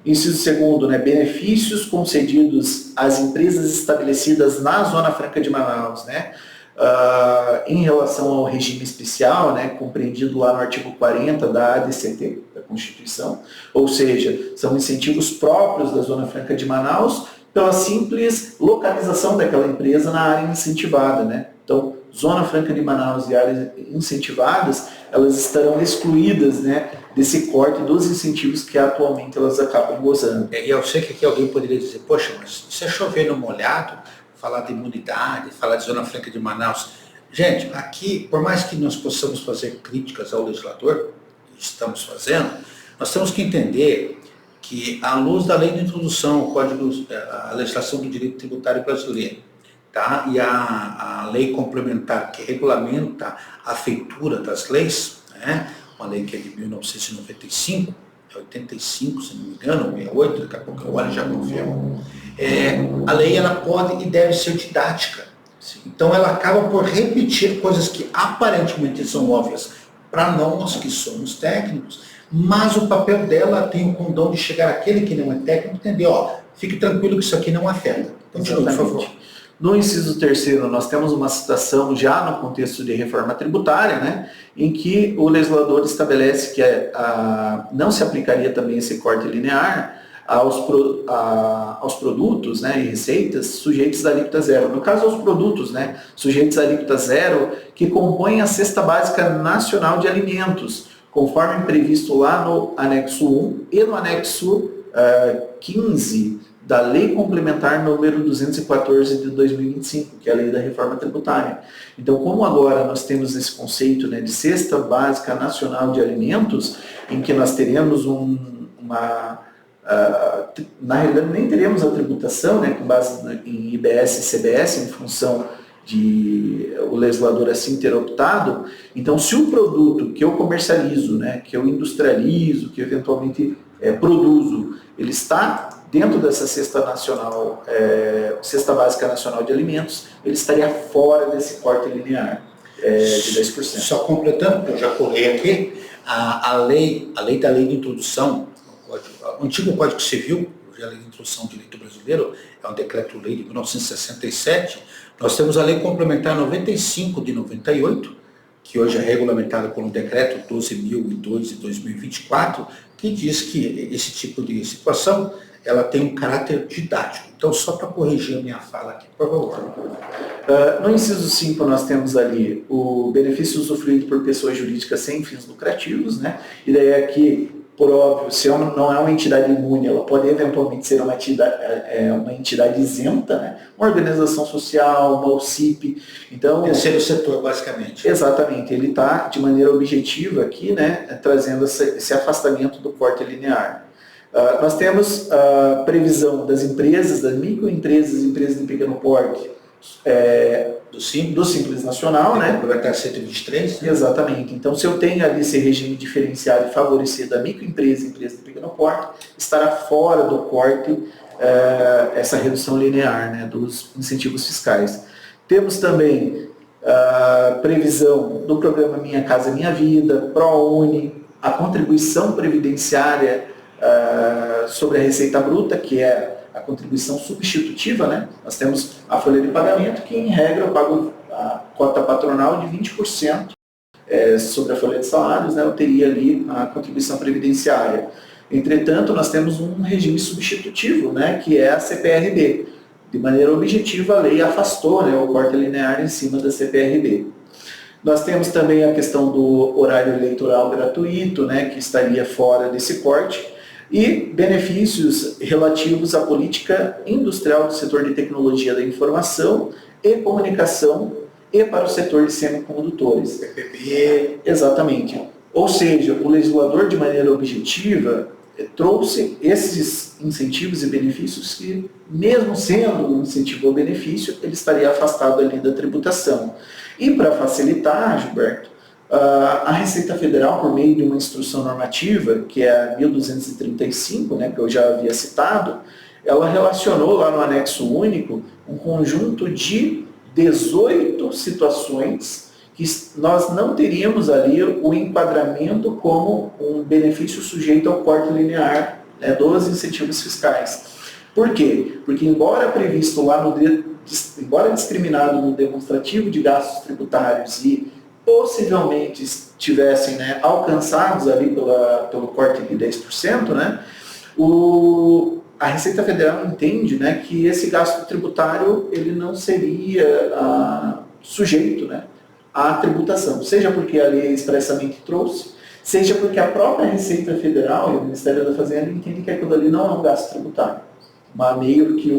Inciso segundo, né, benefícios concedidos às empresas estabelecidas na Zona Franca de Manaus, né, em relação ao regime especial, né, compreendido lá no artigo 40 da ADCT, da Constituição, ou seja, são incentivos próprios da Zona Franca de Manaus pela simples localização daquela empresa na área incentivada, né. Então, Zona Franca de Manaus e áreas incentivadas, elas estarão excluídas, né, desse corte dos incentivos que atualmente elas acabam gozando. E eu sei que aqui alguém poderia dizer, poxa, mas isso é chover no molhado, falar de imunidade, falar de Zona Franca de Manaus. Gente, aqui, por mais que nós possamos fazer críticas ao legislador, e estamos fazendo, nós temos que entender que, à luz da lei de introdução ao Código, a legislação do direito tributário brasileiro, tá? E a lei complementar que regulamenta a feitura das leis, né? Uma lei que é de 1995, é 85, se não me engano, 68, daqui a pouco eu olho e já confirmo. A lei ela pode e deve ser didática. Então ela acaba por repetir coisas que aparentemente são óbvias para nós que somos técnicos, mas o papel dela tem o condão de chegar àquele que não é técnico e entender, ó, fique tranquilo que isso aqui não afeta. Continue, por favor. No inciso terceiro, nós temos uma citação já no contexto de reforma tributária, né, em que o legislador estabelece que não se aplicaria também esse corte linear aos produtos, né, e receitas sujeitos à alíquota zero. No caso, aos produtos, né, sujeitos à alíquota zero que compõem a cesta básica nacional de alimentos, conforme previsto lá no anexo 1 e no anexo 15 da Lei Complementar número 214 de 2025, que é a Lei da Reforma Tributária. Então, como agora nós temos esse conceito, né, de cesta básica nacional de alimentos, em que nós teremos na realidade nem teremos a tributação, né, com base em IBS e CBS, em função de o legislador assim ter optado. Então, se o produto que eu comercializo, né, que eu industrializo, que eventualmente produzo, ele está dentro dessa cesta nacional, cesta básica nacional de alimentos, ele estaria fora desse corte linear de 10%. Só completando, eu já colei aqui, a lei da lei de introdução, o antigo Código Civil, a lei de introdução do direito brasileiro, é um decreto-lei de 1967, nós temos a lei complementar 95 de 98, que hoje é regulamentada por um decreto 12.002 de 2024, que diz que esse tipo de situação ela tem um caráter didático. Então, só para corrigir a minha fala aqui, por favor. No inciso 5, nós temos ali o benefício usufruído por pessoas jurídicas sem fins lucrativos, né? E daí aqui, por óbvio, se não é uma entidade imune, ela pode eventualmente ser uma entidade isenta, né? Uma organização social, uma OCIP. Então, terceiro setor, basicamente. Exatamente, ele está, de maneira objetiva aqui, né, trazendo esse afastamento do corte linear. Nós temos a previsão das empresas, das microempresas, empresas de pequeno porte, do Simples Nacional, né? Vai estar 123. Né? Exatamente. Então, se eu tenho ali esse regime diferenciado e favorecido da microempresa e empresa de pequeno porte, estará fora do corte essa redução linear, né, dos incentivos fiscais. Temos também a previsão do programa Minha Casa Minha Vida, ProUni, a contribuição previdenciária sobre a receita bruta, que é a contribuição substitutiva, né? Nós temos a folha de pagamento, que em regra eu pago a cota patronal de 20% sobre a folha de salários, né? Eu teria ali a contribuição previdenciária. Entretanto, nós temos um regime substitutivo, né? Que é a CPRB. De maneira objetiva, a lei afastou, né, o corte linear em cima da CPRB. Nós temos também a questão do horário eleitoral gratuito, né, que estaria fora desse corte, e benefícios relativos à política industrial do setor de tecnologia da informação e comunicação e para o setor de semicondutores. PPP. Exatamente. Ou seja, o legislador, de maneira objetiva, trouxe esses incentivos e benefícios que, mesmo sendo um incentivo ou benefício, ele estaria afastado ali da tributação. E para facilitar, Gilberto, a Receita Federal, por meio de uma instrução normativa, que é a 1235, né, que eu já havia citado, ela relacionou lá no anexo único um conjunto de 18 situações que nós não teríamos ali o enquadramento como um benefício sujeito ao corte linear, né, dos incentivos fiscais. Por quê? Porque embora previsto lá embora discriminado no demonstrativo de gastos tributários e possivelmente estivessem, né, alcançados ali pelo corte de 10%, né, a Receita Federal entende, né, que esse gasto tributário ele não seria sujeito, né, à tributação, seja porque a lei expressamente trouxe, seja porque a própria Receita Federal e o Ministério da Fazenda entendem que aquilo ali não é um gasto tributário, mas meio que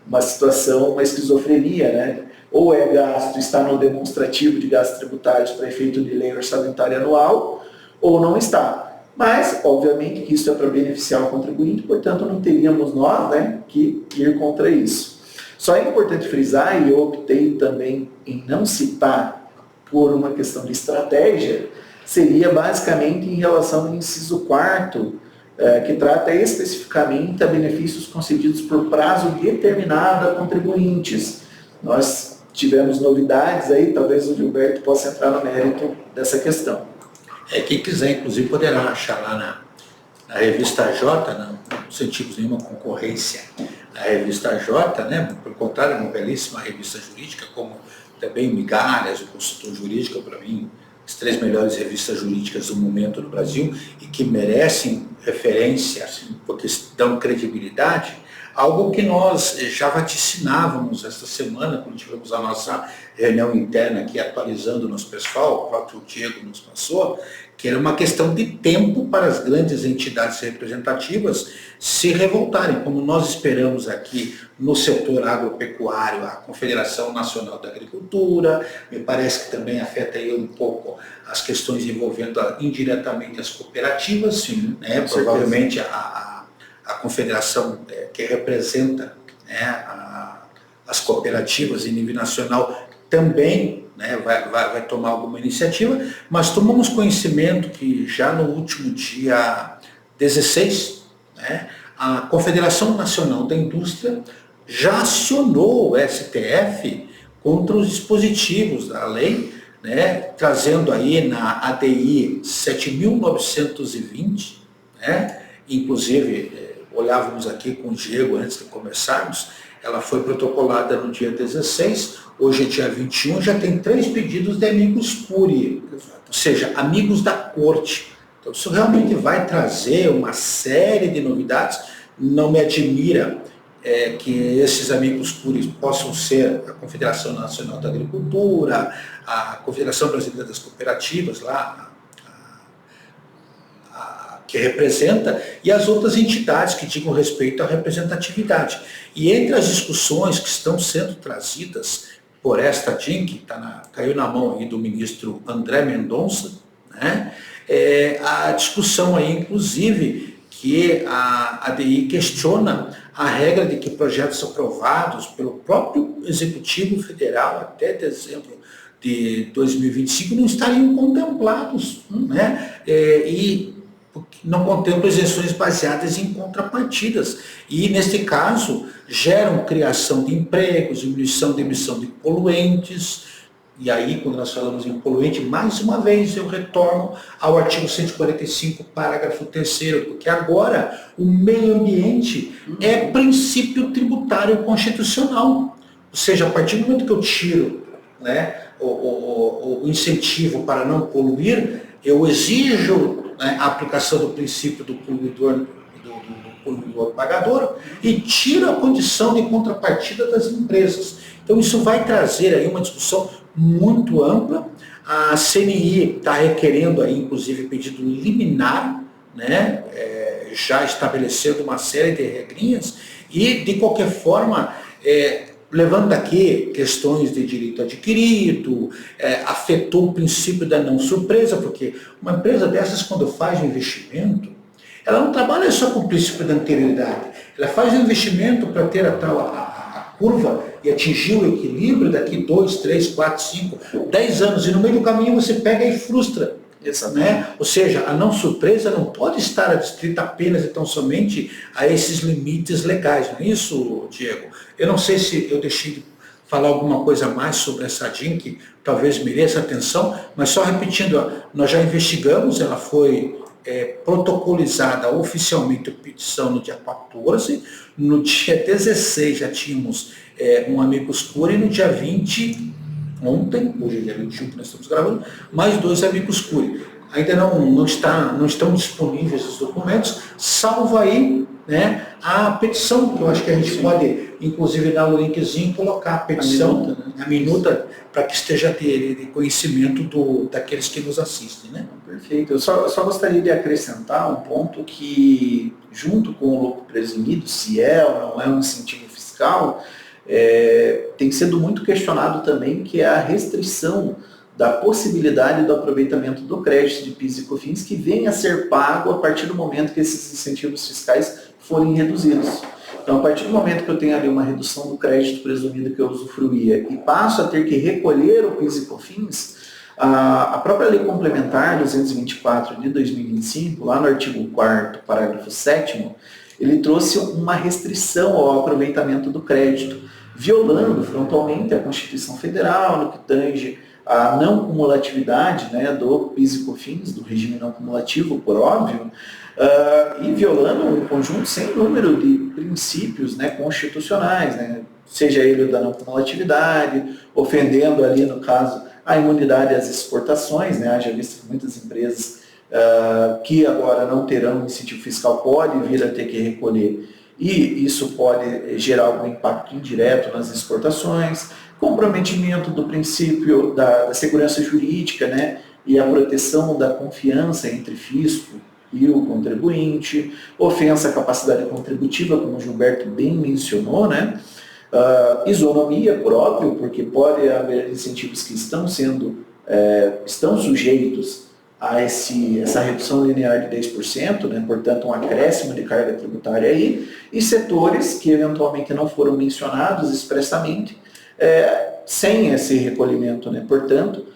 uma situação, uma esquizofrenia, né? Ou é gasto, está no demonstrativo de gastos tributários para efeito de lei orçamentária anual, ou não está. Mas, obviamente, que isso é para beneficiar o contribuinte, portanto, não teríamos nós, né, que ir contra isso. Só é importante frisar, e eu optei também em não citar por uma questão de estratégia, seria basicamente em relação ao inciso 4º, que trata especificamente a benefícios concedidos por prazo determinado a contribuintes. Nós tivemos novidades aí, talvez o Gilberto possa entrar no mérito dessa questão. Quem quiser, inclusive, poderá achar lá na revista J, não sentimos nenhuma concorrência na revista J, né? Pelo contrário, é uma belíssima revista jurídica, como também o Migalhas, o Consultor Jurídico, para mim, as 3 melhores revistas jurídicas do momento no Brasil e que merecem referência, porque dão credibilidade, algo que nós já vaticinávamos esta semana, quando tivemos a nossa reunião interna aqui, atualizando o nosso pessoal, o próprio Diego nos passou, que era uma questão de tempo para as grandes entidades representativas se revoltarem, como nós esperamos aqui no setor agropecuário, a Confederação Nacional da Agricultura, me parece que também afeta aí um pouco as questões envolvendo indiretamente as cooperativas, sim, né? Provavelmente a confederação que representa, né, as cooperativas em nível nacional também, né, vai tomar alguma iniciativa, mas tomamos conhecimento que já no último dia 16, né, a Confederação Nacional da Indústria já acionou o STF contra os dispositivos da lei, né, trazendo aí na ADI 7.920, né, inclusive olhávamos aqui com o Diego antes de começarmos, ela foi protocolada no dia 16, hoje é dia 21, já tem 3 pedidos de amigos curiae, ou seja, amigos da corte. Então isso realmente vai trazer uma série de novidades. Não me admira que esses amigos curiae possam ser a Confederação Nacional da Agricultura, a Confederação Brasileira das Cooperativas, lá, que representa, e as outras entidades que digam respeito à representatividade. E entre as discussões que estão sendo trazidas por esta DIN, que caiu na mão aí do ministro André Mendonça, né, a discussão aí, inclusive, que a ADI questiona a regra de que projetos aprovados pelo próprio Executivo Federal até dezembro de 2025 não estariam contemplados, né, e não contemplam isenções baseadas em contrapartidas. E, neste caso, geram criação de empregos, diminuição de emissão de poluentes. E aí, quando nós falamos em poluente, mais uma vez eu retorno ao artigo 145, parágrafo 3º, porque agora o meio ambiente é princípio tributário constitucional. Ou seja, a partir do momento que eu tiro, né, o incentivo para não poluir, eu exijo, né, a aplicação do princípio do poluidor pagador e tiro a condição de contrapartida das empresas. Então isso vai trazer aí uma discussão muito ampla. A CNI está requerendo aí, inclusive, pedido liminar, né, já estabelecendo uma série de regrinhas e, de qualquer forma, levando aqui questões de direito adquirido, afetou o princípio da não surpresa, porque uma empresa dessas, quando faz um investimento, ela não trabalha só com o princípio da anterioridade, ela faz um investimento para ter a curva e atingir o equilíbrio daqui 2, 3, 4, 5, 10 anos, e no meio do caminho você pega e frustra. Né? Ou seja, a não surpresa não pode estar adstrita apenas e tão somente a esses limites legais, não é isso, Diego? Eu não sei se eu deixei de falar alguma coisa mais sobre essa DIN que talvez mereça atenção, mas só repetindo, nós já investigamos, ela foi protocolizada oficialmente a petição no dia 14, no dia 16 já tínhamos um amicus curiae, no dia 20, ontem, hoje é dia 21 que nós estamos gravando, mais 2 amicus curiae. Ainda não estão disponíveis os documentos, salvo aí, né, a petição, que eu acho que a gente pode, inclusive, dar o linkzinho e colocar a petição, a minuta, para que esteja de conhecimento daqueles que nos assistem. Né? Perfeito. Eu só gostaria de acrescentar um ponto que, junto com o lucro presumido, se é ou não é um incentivo fiscal, tem sido muito questionado também, que é a restrição da possibilidade do aproveitamento do crédito de PIS e COFINS que venha a ser pago a partir do momento que esses incentivos fiscais forem reduzidos. Então, a partir do momento que eu tenho ali uma redução do crédito presumido que eu usufruía e passo a ter que recolher o PIS e COFINS, a própria Lei Complementar 224 de 2025, lá no artigo 4º, parágrafo 7º, ele trouxe uma restrição ao aproveitamento do crédito, violando frontalmente a Constituição Federal, no que tange a não cumulatividade, né, do PIS e COFINS, do regime não cumulativo, por óbvio, e violando um conjunto sem número de princípios, né, constitucionais, né, seja ele o da não cumulatividade, ofendendo ali, no caso, a imunidade às exportações, né, haja visto que muitas empresas que agora não terão incentivo fiscal podem vir a ter que recolher, e isso pode gerar algum impacto indireto nas exportações, comprometimento do princípio da segurança jurídica, né, e a proteção da confiança entre fisco e o contribuinte, ofensa à capacidade contributiva, como o Gilberto bem mencionou, né, isonomia, por óbvio, porque pode haver incentivos que estão sujeitos a essa redução linear de 10%, né, portanto um acréscimo de carga tributária aí, e setores que eventualmente não foram mencionados expressamente, sem esse recolhimento, né, portanto,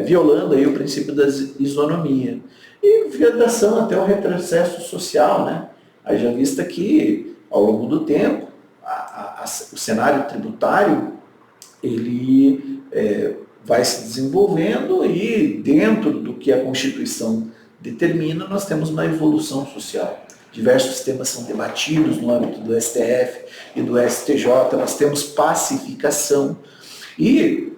violando aí o princípio da isonomia. E vedação até o retrocesso social, né, haja vista que, ao longo do tempo, o cenário tributário, ele vai se desenvolvendo e dentro do que a Constituição determina, nós temos uma evolução social. Diversos temas são debatidos no âmbito do STF e do STJ, nós temos pacificação e,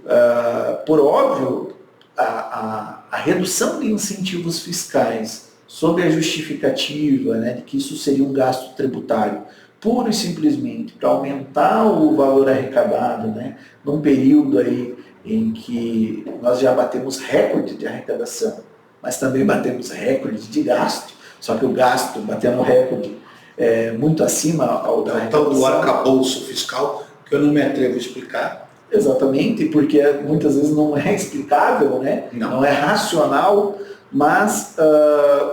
por óbvio, a redução de incentivos fiscais sob a justificativa, né, de que isso seria um gasto tributário, pura e simplesmente para aumentar o valor arrecadado, né, num período aí em que nós já batemos recorde de arrecadação, mas também batemos recorde de gasto, só que o gasto batendo recorde muito acima ao da arrecadação. Então, do arcabouço fiscal, que eu não me atrevo a explicar. Exatamente, porque muitas vezes não é explicável, né? Não é racional, mas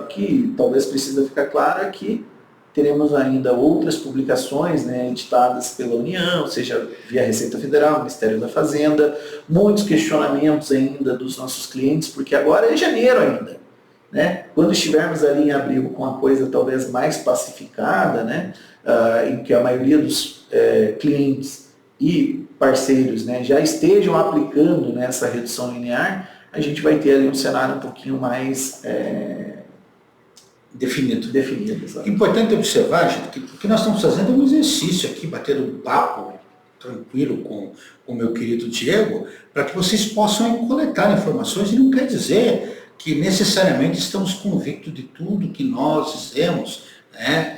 o que talvez precisa ficar claro é que teremos ainda outras publicações, né, editadas pela União, seja via Receita Federal, Ministério da Fazenda, muitos questionamentos ainda dos nossos clientes, porque agora é janeiro ainda, né? Quando estivermos ali em abril com a coisa talvez mais pacificada, né, em que a maioria dos clientes e parceiros, né, já estejam aplicando, né, essa redução linear, a gente vai ter ali um cenário um pouquinho mais definido. Importante observar, gente, que o que nós estamos fazendo é um exercício aqui, batendo um papo tranquilo com o meu querido Diego, para que vocês possam coletar informações, e não quer dizer que necessariamente estamos convictos de tudo que nós dizemos, né,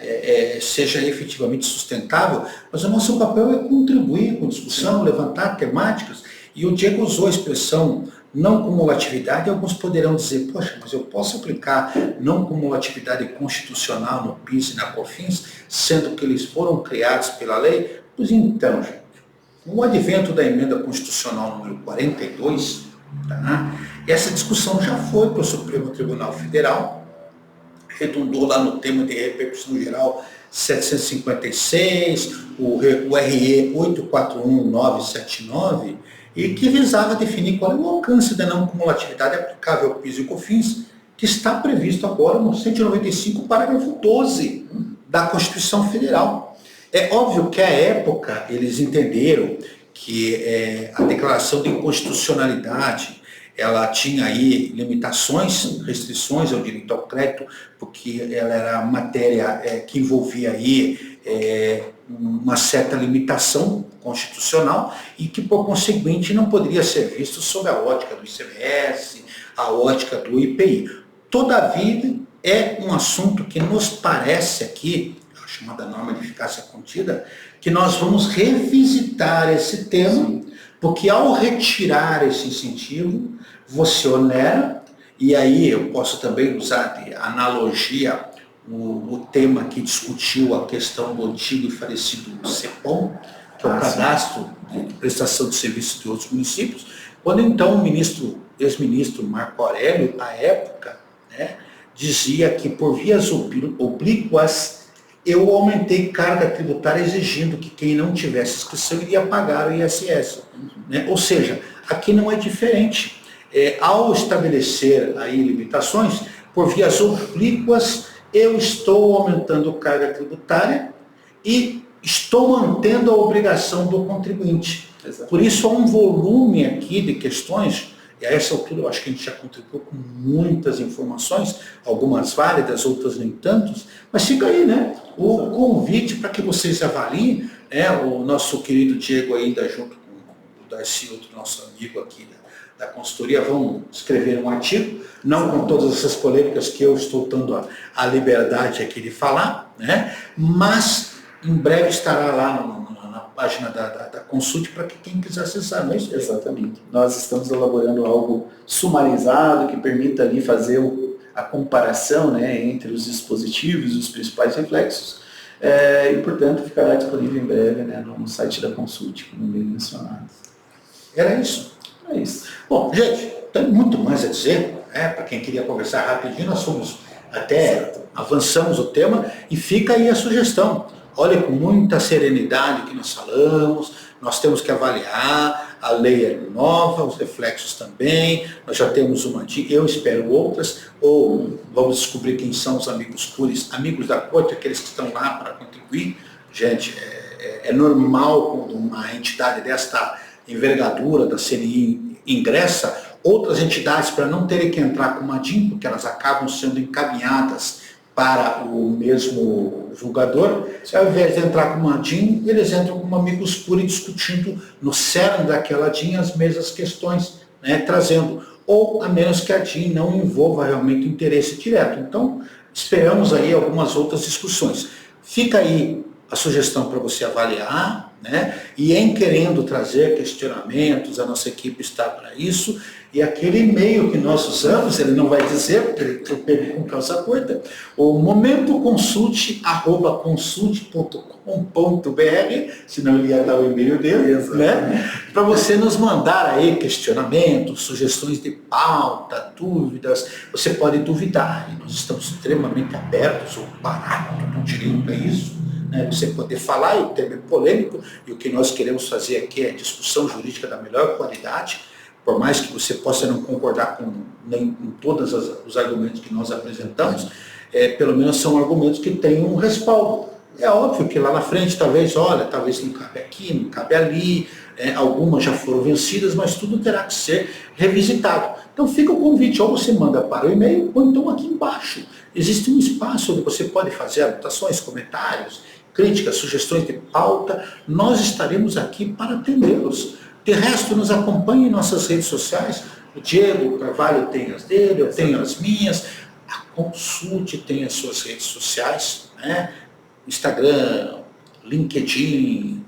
seja efetivamente sustentável, mas o nosso papel é contribuir com discussão, levantar temáticas, e o Diego usou a expressão não cumulatividade, alguns poderão dizer, poxa, mas eu posso aplicar não cumulatividade constitucional no PIS e na COFINS, sendo que eles foram criados pela lei? Pois então, gente, com o advento da emenda constitucional número 42, tá, essa discussão já foi para o Supremo Tribunal Federal, redundou lá no tema de repercussão geral 756, o RE 841979, e que visava definir qual é o alcance da não cumulatividade aplicável ao PIS e COFINS, que está previsto agora no 195, parágrafo 12 da Constituição Federal. É óbvio que à época eles entenderam que a declaração de inconstitucionalidade, ela tinha aí limitações, restrições ao direito ao crédito, porque ela era matéria que envolvia aí uma certa limitação constitucional e que, por conseguinte, não poderia ser visto sob a ótica do ICMS, a ótica do IPI. Todavia, é um assunto que nos parece aqui, a chamada norma de eficácia contida, que nós vamos revisitar esse tema, porque ao retirar esse incentivo, você onera, e aí eu posso também usar de analogia o tema que discutiu a questão do antigo e falecido CEPOM, que é o cadastro de prestação de serviços de outros municípios, quando então o ex-ministro Marco Aurélio, à época, dizia que por vias oblíquas eu aumentei carga tributária exigindo que quem não tivesse inscrição iria pagar o ISS. Ou seja, aqui não é diferente. Ao estabelecer aí limitações, por vias oblíquas, eu estou aumentando carga tributária e estou mantendo a obrigação do contribuinte. Exatamente. Por isso há um volume aqui de questões, e a essa altura eu acho que a gente já contribuiu com muitas informações, algumas válidas, outras nem tantas, mas fica aí, né? O convite para que vocês avaliem, o nosso querido Diego ainda junto com o Darcy, outro nosso amigo aqui da consultoria, vão escrever um artigo, não com todas essas polêmicas que eu estou dando a liberdade aqui de falar, mas em breve estará lá na página da Consult para que quem quiser acessar, não é isso? Exatamente. Nós estamos elaborando algo sumarizado que permita ali fazer a comparação entre os dispositivos e os principais reflexos, e portanto ficará disponível em breve no site da Consult, como bem mencionado. Era isso. É isso. Bom, gente, tem muito mais a dizer, para quem queria conversar rapidinho, nós fomos avançamos o tema e fica aí a sugestão. Olha, com muita serenidade que nós falamos, nós temos que avaliar, a lei é nova, os reflexos também, nós já temos uma dica, eu espero outras, ou vamos descobrir quem são os amigos cures, amigos da corte, aqueles que estão lá para contribuir. Gente, é normal quando uma entidade desta envergadura da CNI ingressa, outras entidades, para não terem que entrar com uma DIN, porque elas acabam sendo encaminhadas para o mesmo julgador, ao invés de entrar com uma DIN, eles entram com uma amigos curi discutindo no cerne daquela DIN as mesmas questões, trazendo, ou a menos que a DIN não envolva realmente interesse direto. Então, esperamos aí algumas outras discussões. Fica aí a sugestão para você avaliar, e em querendo trazer questionamentos, a nossa equipe está para isso, e aquele e-mail que nós usamos, ele não vai dizer, porque eu pego com calça curta, o momentoconsult@consult.com.br, senão ele ia dar o e-mail dele, para você nos mandar aí questionamentos, sugestões de pauta, dúvidas, você pode duvidar, e nós estamos extremamente abertos, ou barato do direito a isso, você poder falar, e o tema é polêmico, e o que nós queremos fazer aqui é discussão jurídica da melhor qualidade, por mais que você possa não concordar com todos os argumentos que nós apresentamos, pelo menos são argumentos que têm um respaldo. É óbvio que lá na frente, talvez não cabe aqui, não cabe ali, algumas já foram vencidas, mas tudo terá que ser revisitado. Então fica o convite, ou você manda para o e-mail, ou então aqui embaixo. Existe um espaço onde você pode fazer anotações, comentários, críticas, sugestões de pauta, nós estaremos aqui para atendê-los. De resto, nos acompanhe em nossas redes sociais, o Diego Carvalho tem as dele, eu tenho as minhas, a Consult tem as suas redes sociais, Instagram, LinkedIn,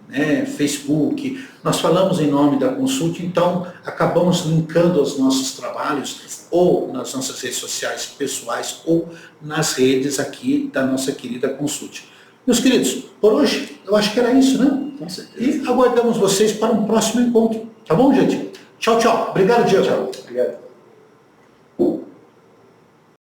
Facebook, nós falamos em nome da Consult, então acabamos linkando os nossos trabalhos, ou nas nossas redes sociais pessoais, ou nas redes aqui da nossa querida Consult. Meus queridos, por hoje, eu acho que era isso, né? Com certeza. E aguardamos vocês para um próximo encontro. Tá bom, gente? Tchau, tchau. Obrigado, Diego. Tchau. Obrigado.